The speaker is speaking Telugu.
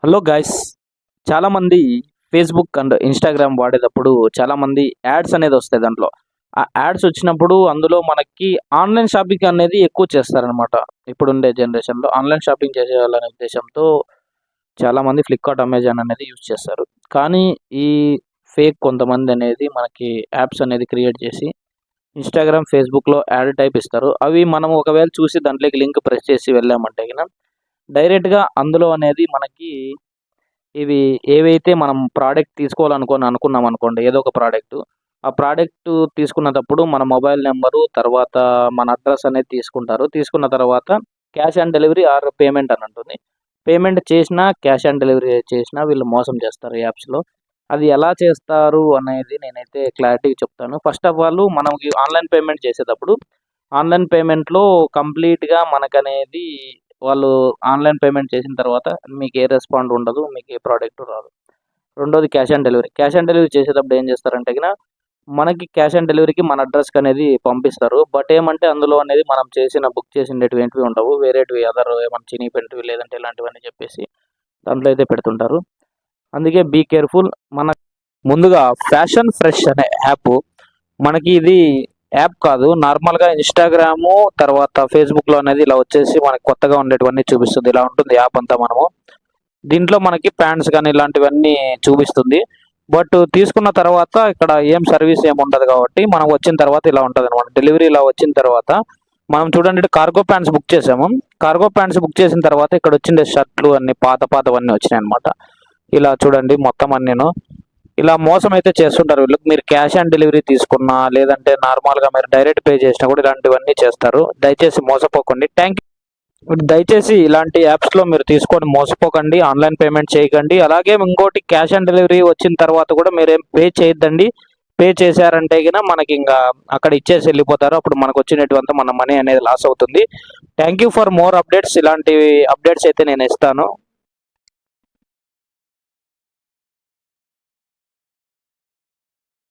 హలో గాయ్స్, చాలామంది ఫేస్బుక్ అండ్ ఇన్స్టాగ్రామ్ వాడేటప్పుడు చాలామంది యాడ్స్ అనేది వస్తాయి దాంట్లో. ఆ యాడ్స్ వచ్చినప్పుడు అందులో మనకి ఆన్లైన్ షాపింగ్ అనేది ఎక్కువ చేస్తారనమాట. ఇప్పుడుండే జనరేషన్లో ఆన్లైన్ షాపింగ్ చేసేయాలనే ఉద్దేశంతో చాలామంది ఫ్లిప్కార్ట్, అమెజాన్ అనేది యూజ్ చేస్తారు. కానీ ఈ ఫేక్ కొంతమంది అనేది మనకి యాప్స్ అనేది క్రియేట్ చేసి ఇన్స్టాగ్రామ్, ఫేస్బుక్లో యాడ్ టైప్ ఇస్తారు. అవి మనం ఒకవేళ చూసి దాంట్లోకి లింక్ ప్రెస్ చేసి వెళ్ళామంటే డైరెక్ట్గా అందులో అనేది మనకి ఇవి ఏవైతే మనం ప్రోడక్ట్ అనుకున్నాం అనుకోండి, ఏదో ఒక ప్రోడక్ట్. ఆ ప్రోడక్ట్ తీసుకున్నప్పుడు మన మొబైల్ నెంబరు, తర్వాత మన అడ్రస్ అనేది తీసుకుంటారు. తీసుకున్న తర్వాత cash on delivery or payment అని ఉంటుంది. పేమెంట్ చేసినా, క్యాష్ ఆన్ డెలివరీ చేసినా వీళ్ళు మోసం చేస్తారు యాప్స్‌లో. అది ఎలా చేస్తారు అనేది నేనైతే క్లారిటీగా చెప్తాను. ఫస్ట్ ఆఫ్ ఆల్ మనకి ఆన్‌లైన్ పేమెంట్ చేసేటప్పుడు ఆన్‌లైన్ పేమెంట్‌లో కంప్లీట్‌గా మనకనేది వాళ్ళు ఆన్‌లైన్ పేమెంట్ చేసిన తర్వాత మీకు ఏ రెస్పాండ్ ఉండదు. మీకు ఏ ప్రోడక్ట్ రాదు. రెండోది cash on delivery. Cash on delivery చేసేటప్పుడు ఏం చేస్తారంటే మనకి క్యాష్ ఆన్ డెలివరీకి మన అడ్రస్‌కి అనేది పంపిస్తారు. బట్ ఏమంటే అందులో అనేది మనం బుక్ చేసినటివి ఏంటివి ఉండవు. వేరేటివి అదర్ ఏమన్నా చినిగిపోయినటివి లేదంటే ఇలాంటివన్నీ చెప్పేసి దాంట్లో అయితే పెడుతుంటారు. అందుకే బీ కేర్‌ఫుల్. ముందుగా ఫ్యాషన్ ఫ్రెష్ అనే యాప్ మనకి ఇది యాప్ కాదు. నార్మల్‌గా ఇన్‌స్టాగ్రాము, తర్వాత ఫేస్‌బుక్‌లో అనేది ఇలా వచ్చేసి మనకు కొత్తగా ఉండేటివన్నీ చూపిస్తుంది. ఇలా ఉంటుంది యాప్ అంతా మనము. దీంట్లో మనకి ప్యాంట్స్ కానీ ఇలాంటివన్నీ చూపిస్తుంది. బట్ తీసుకున్న తర్వాత ఇక్కడ ఏం సర్వీస్ ఏమి ఉండదు కాబట్టి మనం వచ్చిన తర్వాత ఇలా ఉంటదనమాట. డెలివరీ ఇలా వచ్చిన తర్వాత మనం చూడండి కార్గో ప్యాంట్స్ బుక్ చేసాము. కార్గో ప్యాంట్స్ బుక్ చేసిన తర్వాత ఇక్కడ వచ్చిండే షర్ట్లు అన్ని పాతవన్నీ వచ్చినాయన్నమాట. ఇలా చూడండి మొత్తం అన్నీను. ఇలా మోసం అయితే చేస్తుంటారు వీళ్ళు. మీరు క్యాష్ ఆన్ డెలివరీ తీసుకున్నా, లేదంటే నార్మల్‌గా మీరు డైరెక్ట్ పే చేసినా కూడా ఇలాంటివన్నీ చేస్తారు. దయచేసి మోసపోకండి. దయచేసి ఇలాంటి యాప్స్‌లో మీరు తీసుకొని మోసపోకండి. ఆన్‌లైన్ పేమెంట్ చేయకండి. అలాగే ఇంకోటి క్యాష్ ఆన్ డెలివరీ వచ్చిన తర్వాత కూడా మీరేం పే చేయొద్దండి. పే చేశారంటే మనకి ఇంకా అక్కడ ఇచ్చేసి వెళ్ళిపోతారు. అప్పుడు మనకు వచ్చినటువంతా మన మనీ అనేది లాస్ అవుతుంది. Thank you for more updates. ఇలాంటి అప్డేట్స్ అయితే నేను ఇస్తాను.